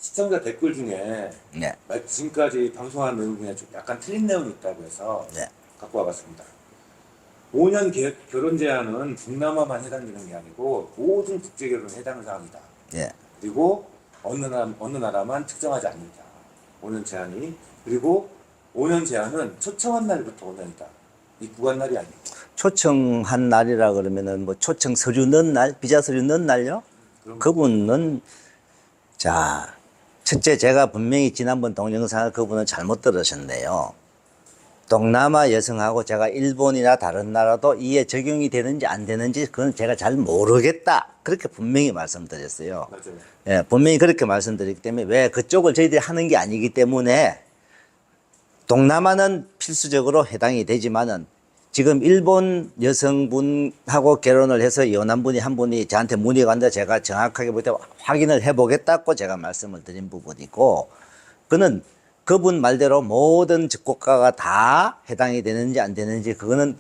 시청자 댓글 중에 네. 지금까지 방송한 내용 중에 좀 약간 틀린 내용이 있다고 해서 네. 갖고 와봤습니다. 5년 결혼 제한은 동남아만 해당되는 게 아니고 모든 국제 결혼에 해당 사항이다. 예. 그리고 어느 나라만 특정하지 않는다. 5년 제한이. 그리고 5년 제한은 초청한 날부터 5년이다. 입국한 날이 아니고. 초청한 날이라 그러면은 뭐 초청 서류 넣은 날, 비자 서류 넣은 날요? 그분은 자, 첫째 제가 분명히 지난번 동영상을 그분은 잘못 들으셨네요. 동남아 여성하고 제가 일본이나 다른 나라도 이에 적용이 되는지 안 되는지 그건 제가 잘 모르겠다. 그렇게 분명히 말씀드렸어요. 맞아요. 예, 분명히 그렇게 말씀드렸기 때문에 왜 그쪽을 저희들이 하는 게 아니기 때문에 동남아는 필수적으로 해당이 되지만은 지금 일본 여성분하고 결혼을 해서 이혼한 분이 한 분이 저한테 문의가 왔는데 제가 정확하게 볼 때 확인을 해보겠다고 제가 말씀을 드린 부분이고, 그는 그분 말대로 모든 국가가 다 해당이 되는지 안 되는지 그거는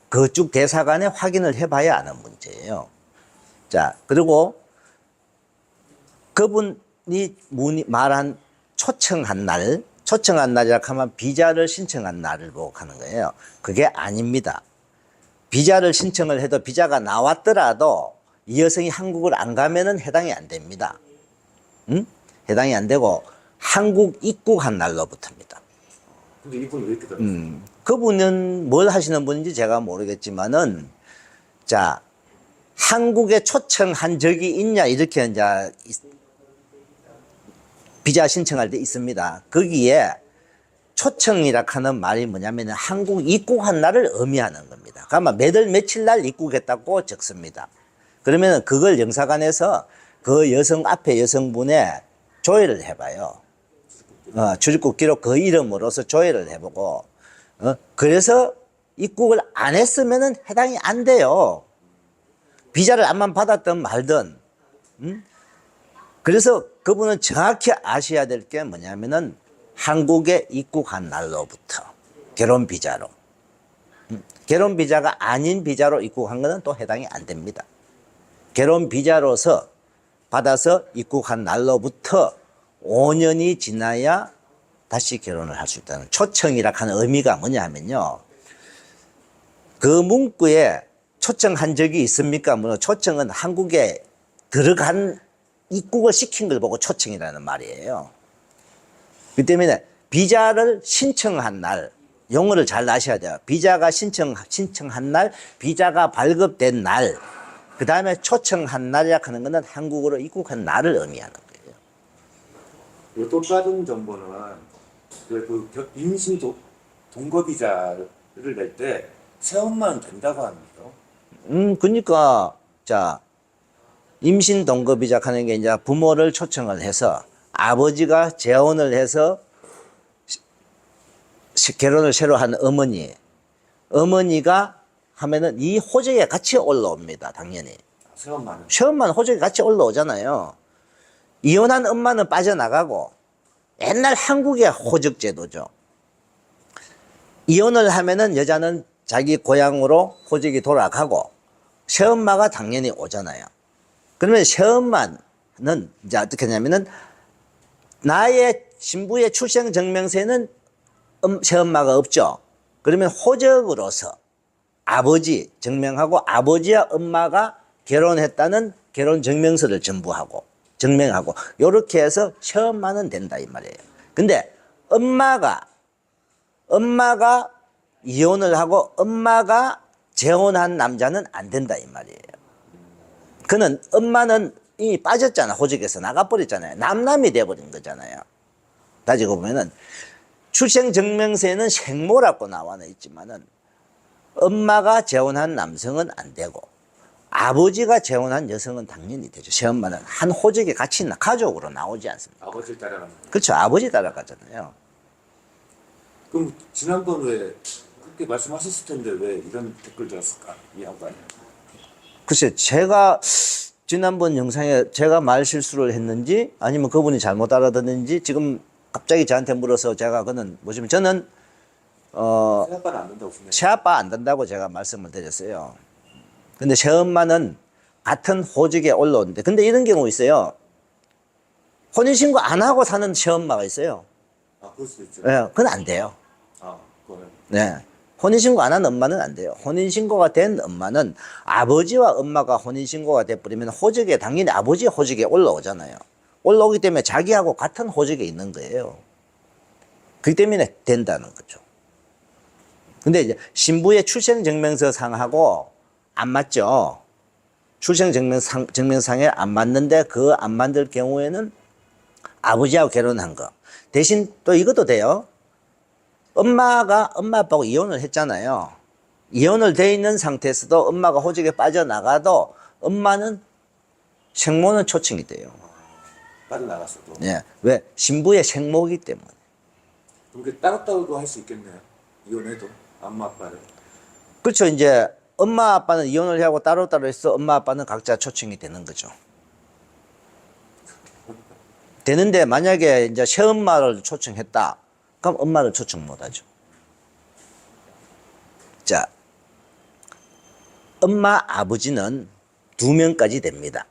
그쪽 대사관에 확인을 해봐야 아는 문제예요. 자, 그리고 그분이 말한 초청한 날이라 하면 비자를 신청한 날을 보고 하는 거예요. 그게 아닙니다. 비자를 신청을 해도 비자가 나왔더라도 이 여성이 한국을 안 가면은 해당이 안 됩니다. 응? 해당이 안 되고 한국 입국한 날로부터입니다. 근데 이분은 왜 이렇게 다르죠? 그분은 뭘 하시는 분인지 제가 모르겠지만은, 자, 한국에 초청한 적이 있냐 이렇게 이제 비자 신청할 때 있습니다. 거기에 초청이라 하는 말이 뭐냐면 한국 입국한 날을 의미하는 겁니다. 그러면 몇월 며칠 날 입국했다고 적습니다. 그러면 그걸 영사관에서 그 여성 앞에 여성분의 조회를 해봐요. 출입국 기록 그 이름으로서 조회를 해보고, 그래서 입국을 안 했으면은 해당이 안 돼요. 비자를 안만 받았든 말든. 그래서 그분은 정확히 아셔야 될 게 뭐냐면은 한국에 입국한 날로부터 결혼 비자로, 결혼 비자가 아닌 비자로 입국한 것은 또 해당이 안 됩니다. 결혼 비자로서 받아서 입국한 날로부터 5년이 지나야 다시 결혼을 할 수 있다는, 초청이라 하는 의미가 뭐냐 하면요, 그 문구에 초청한 적이 있습니까? 물론 초청은 한국에 들어간 입국을 시킨 걸 보고 초청이라는 말이에요. 그 때문에 비자를 신청한 날, 용어를 잘 아셔야 돼요. 비자가 신청한 날, 비자가 발급된 날, 그 다음에 초청한 날이라 하는 것은 한국으로 입국한 날을 의미하는 거예요. 그리고 또 다른 정보는 임신 동거 비자를 낼 때 체험만 된다고 합니다. 그러니까 자, 임신 동거 비자 하는 게 이제 부모를 초청을 해서 아버지가 재혼을 해서 결혼을 새로 한 어머니가 하면은 이 호적에 같이 올라옵니다. 당연히. 체험만 호적에 같이 올라오잖아요. 이혼한 엄마는 빠져나가고, 옛날 한국의 호적 제도죠. 이혼을 하면은 여자는 자기 고향으로 호적이 돌아가고 새엄마가 당연히 오잖아요. 그러면 새엄마는 이제 어떻게 하냐면은 나의 신부의 출생 증명서에는 새엄마가 없죠. 그러면 호적으로서 아버지 증명하고 아버지와 엄마가 결혼했다는 결혼 증명서를 증명하고 요렇게 해서 새엄마는 된다 이 말이에요. 근데 엄마가 이혼을 하고 엄마가 재혼한 남자는 안 된다 이 말이에요. 그는 엄마는 이미 빠졌잖아. 호적에서 나가버렸잖아요. 남남이 돼버린 거잖아요. 따지고 보면은 출생증명서에는 생모라고 나와 있지만은 엄마가 재혼한 남성은 안 되고 아버지가 재혼한 여성은 당연히 되죠. 새엄마는 한 호적에 같이 가족으로 나오지 않습니까? 아버지를 따라가는. 그렇죠. 아버지 따라가잖아요. 그럼 지난번 왜 그렇게 말씀하셨을 텐데 왜 이런 댓글 들었을까? 이 양반이. 글쎄, 제가 지난번 영상에 제가 말 실수를 했는지 아니면 그분이 잘못 알아듣는지 지금 갑자기 저한테 물어서 제가 그는 뭐지만 저는 새아빠는 안 된다고 분명히. 새아빠 안 된다고 제가 말씀을 드렸어요. 근데 새엄마는 같은 호적에 올라오는데, 근데 이런 경우 있어요. 혼인신고 안 하고 사는 시엄마가 있어요. 아, 그럴 수도 있죠. 예, 그건 안 돼요. 아, 그거는. 네. 혼인신고 안 한 엄마는 안 돼요. 혼인신고가 된 엄마는 아버지와 엄마가 혼인신고가 돼버리면 호적에, 당연히 아버지의 호적에 올라오잖아요. 올라오기 때문에 자기하고 같은 호적에 있는 거예요. 그렇기 때문에 된다는 거죠. 근데 이제 신부의 출생증명서상하고 안 맞죠. 출생증명상에 안 맞는데 그 안 만들 경우에는 아버지하고 결혼한 거. 대신 또 이것도 돼요. 엄마 아빠하고 이혼을 했잖아요. 이혼을 돼 있는 상태에서도 엄마가 호적에 빠져나가도 엄마는 생모는 초청이 돼요. 빠져나갔어도. 예. 왜? 신부의 생모이기 때문에. 그럼 그 따로따로도 할 수 있겠네요. 이혼해도 엄마 아빠를. 그렇죠. 이제 엄마 아빠는 이혼을 하고 따로따로 해서 엄마 아빠는 각자 초청이 되는 거죠. 되는데 만약에 이제 새엄마를 초청했다. 그럼 엄마를 초청 못 하죠. 자, 엄마 아버지는 2명까지 됩니다.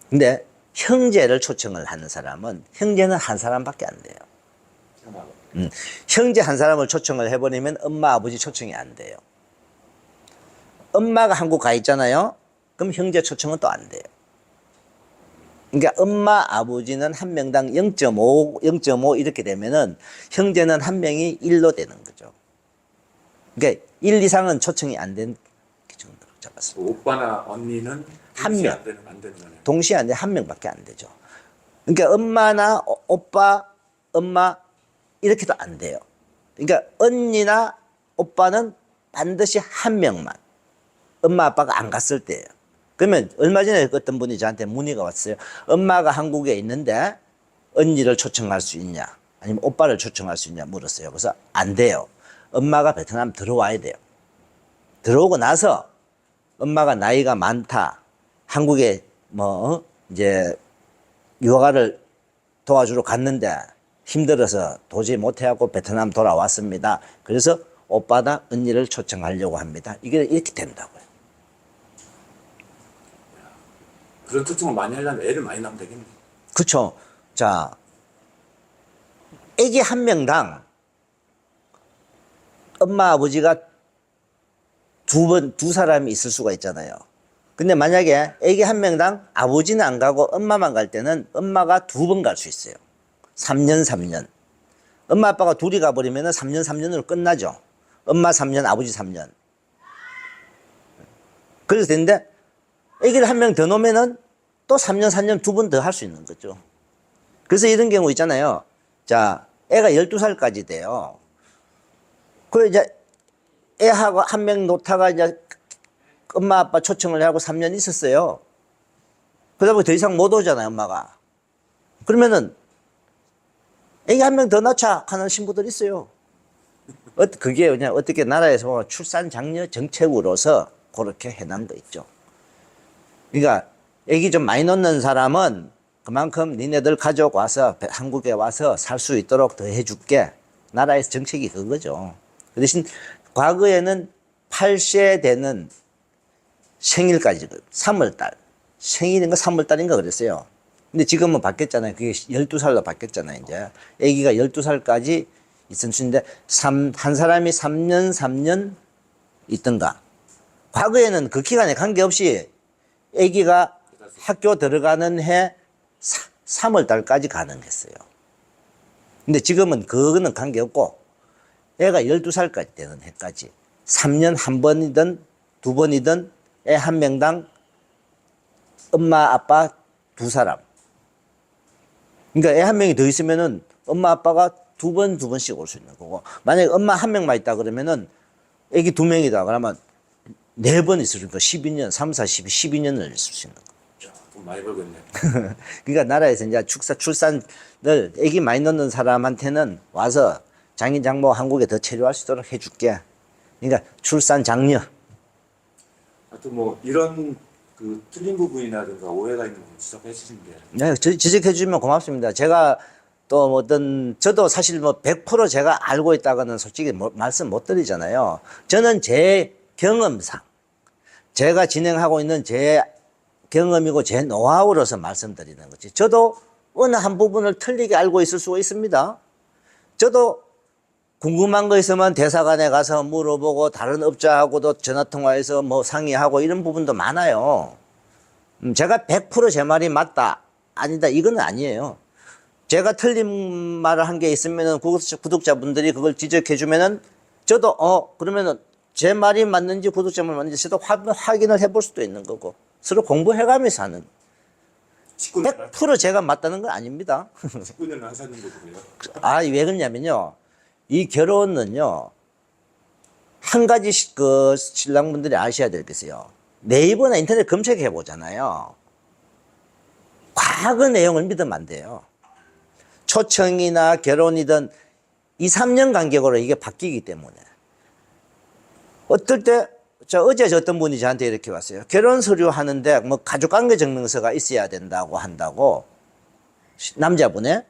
근데 형제를 초청을 하는 사람은 형제는 한 사람밖에 안 돼요. 형제 한 사람을 초청을 해버리면 엄마 아버지 초청이 안 돼요. 엄마가 한국 가 있잖아요. 그럼 형제 초청은 또 안 돼요. 그러니까 엄마 아버지는 한 명당 0.5 이렇게 되면은 형제는 한 명이 1로 되는 거죠. 그러니까 1 이상은 초청이 안 된 기준으로 잡았습니다. 오빠나 언니는 한 동시에 명. 안 되는 거네요. 동시에 안 돼, 한 명밖에 안 되죠. 그러니까 엄마나 오빠, 엄마 이렇게도 안 돼요. 그러니까 언니나 오빠는 반드시 한 명만. 엄마 아빠가 안 갔을 때예요. 그러면 얼마 전에 어떤 분이 저한테 문의가 왔어요. 엄마가 한국에 있는데 언니를 초청할 수 있냐? 아니면 오빠를 초청할 수 있냐? 물었어요. 그래서 안 돼요. 엄마가 베트남 들어와야 돼요. 들어오고 나서 엄마가 나이가 많다. 한국에 이제 유학을 도와주러 갔는데 힘들어서 도저히 못해갖고 베트남 돌아왔습니다. 그래서 오빠나 언니를 초청하려고 합니다. 이게 이렇게 된다고요. 그런 초청을 많이 하려면 애를 많이 낳으면 되겠네. 그쵸. 자, 애기 한 명당 엄마, 아버지가 두 사람이 있을 수가 있잖아요. 근데 만약에 애기 한 명당 아버지는 안 가고 엄마만 갈 때는 엄마가 2번 갈 수 있어요. 3년, 3년. 엄마, 아빠가 둘이 가버리면 3년, 3년으로 끝나죠. 엄마 3년, 아버지 3년. 그래서 되는데, 애기를 한 명 더 놓으면은 또 3년, 4년 2번 더 할 수 있는 거죠. 그래서 이런 경우 있잖아요. 자, 애가 12살까지 돼요. 그래, 이제 애하고 한 명 놓다가 이제 엄마, 아빠 초청을 하고 3년 있었어요. 그러다 보니 더 이상 못 오잖아요, 엄마가. 그러면은 애기 한 명 더 낳자 하는 신부들 있어요. 그게 그냥 어떻게 나라에서 보면 출산 장려 정책으로서 그렇게 해놓은 거 있죠. 그러니까 애기 좀 많이 놓는 사람은 그만큼 니네들 가족 와서 한국에 와서 살 수 있도록 더 해줄게. 나라에서 정책이 그거죠. 그 대신 과거에는 8세 되는 생일까지 3월달 생일인가 3월달인가 그랬어요. 근데 지금은 바뀌었잖아요. 그게 12살로 바뀌었잖아요. 이제 아기가 12살까지 있을 수 있는데 한 사람이 3년 있던가. 과거에는 그 기간에 관계없이 아기가 학교 들어가는 해 3월달까지 가능했어요. 근데 지금은 그거는 관계없고 애가 12살까지 되는 해까지 3년 한 번이든 2번이든 애 한 명당 엄마 아빠 2사람. 그러니까 애 한 명이 더 있으면은 엄마 아빠가 2번씩 올 수 있는 거고, 만약에 엄마 한 명만 있다 그러면은 애기 2명이다 그러면 4번 있으니까 12년 3, 4, 12년을 있을 수 있는 거죠. 돈 많이 벌겠네. 그러니까 나라에서 이제 출산을 애기 많이 낳는 사람한테는 와서 장인 장모 한국에 더 체류할 수 있도록 해줄게. 그러니까 출산 장려. 하여튼 뭐 이런 그 틀린 부분이라든가 오해가 있는 부분 지적해 주시는데. 네, 지적해 주면 고맙습니다. 제가 또 저도 사실 100% 제가 알고 있다고는 솔직히 말씀 못 드리잖아요. 저는 제 경험상, 제가 진행하고 있는 제 경험이고 제 노하우로서 말씀드리는 거지. 저도 어느 한 부분을 틀리게 알고 있을 수가 있습니다. 저도 궁금한 거 있으면 대사관에 가서 물어보고 다른 업자하고도 전화통화해서 뭐 상의하고 이런 부분도 많아요. 제가 100% 제 말이 맞다, 아니다, 이건 아니에요. 제가 틀린 말을 한 게 있으면은 구독자분들이 그걸 지적해 주면은 저도 그러면은 제 말이 맞는지 구독자 말 맞는지 저도 확인을 해볼 수도 있는 거고 서로 공부해가면서 하는. 100% 제가 맞다는 건 아닙니다. 19년 하셨는데도 그래요? 왜 그러냐면요. 이 결혼은요. 한 가지 그 신랑분들이 아셔야 될 게 있어요. 네이버나 인터넷 검색해 보잖아요. 과거 내용을 믿으면 안 돼요. 초청이나 결혼이든 2, 3년 간격으로 이게 바뀌기 때문에. 어떨 때, 어제 어떤 분이 저한테 이렇게 왔어요. 결혼 서류 하는데 뭐 가족관계 증명서가 있어야 된다고 한다고. 남자분에.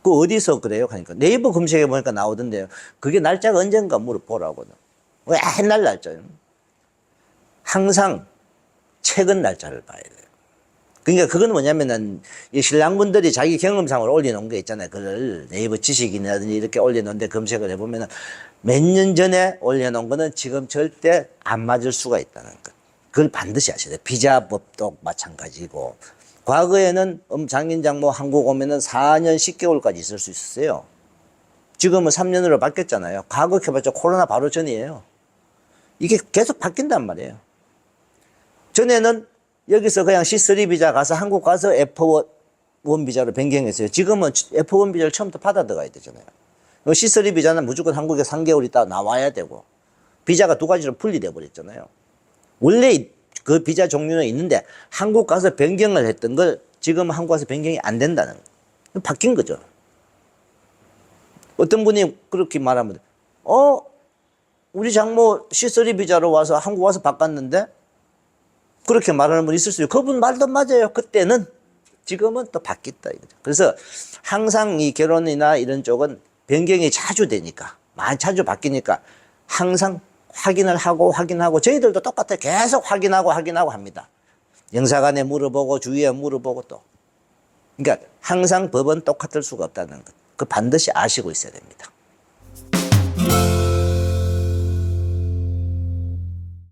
그 어디서 그래요? 하니까 네이버 검색해 보니까 나오던데요. 그게 날짜가 언젠가 물어보라고는. 왜 옛날 날짜요? 항상 최근 날짜를 봐야 돼요. 그러니까 그건 뭐냐면은 이 신랑분들이 자기 경험상으로 올려놓은 게 있잖아요. 그걸 네이버 지식이라든지 이렇게 올려놓은데 검색을 해보면은 몇 년 전에 올려놓은 거는 지금 절대 안 맞을 수가 있다는 것. 그걸 반드시 아셔야 돼요. 비자법도 마찬가지고. 과거에는 장인 장모 한국 오면은 4년 10개월까지 있을 수 있었어요. 지금은 3년으로 바뀌었잖아요. 과거 해봤자 코로나 바로 전이에요. 이게 계속 바뀐단 말이에요. 전에는 여기서 그냥 C3 비자 가서 한국 가서 F1 비자로 변경했어요. 지금은 F1 비자를 처음부터 받아 들어가야 되잖아요. C3 비자는 무조건 한국에 3개월 있다 나와야 되고, 비자가 두 가지로 분리돼 버렸잖아요. 원래 그 비자 종류는 있는데 한국 가서 변경을 했던 걸 지금 한국 가서 변경이 안 된다는 거예요. 바뀐 거죠. 어떤 분이 그렇게 말하면 우리 장모 C3 비자로 와서 한국 와서 바꿨는데, 그렇게 말하는 분 있을 수 있어요. 그분 말도 맞아요. 그때는. 지금은 또 바뀌었다 이거죠. 그래서 항상 이 결혼이나 이런 쪽은 변경이 자주 되니까, 많이 자주 바뀌니까 항상 확인하고 저희들도 똑같아요. 계속 확인하고 합니다. 영사관에 물어보고 주위에 물어보고 또. 그러니까 항상 법은 똑같을 수가 없다는 것. 그 반드시 아시고 있어야 됩니다.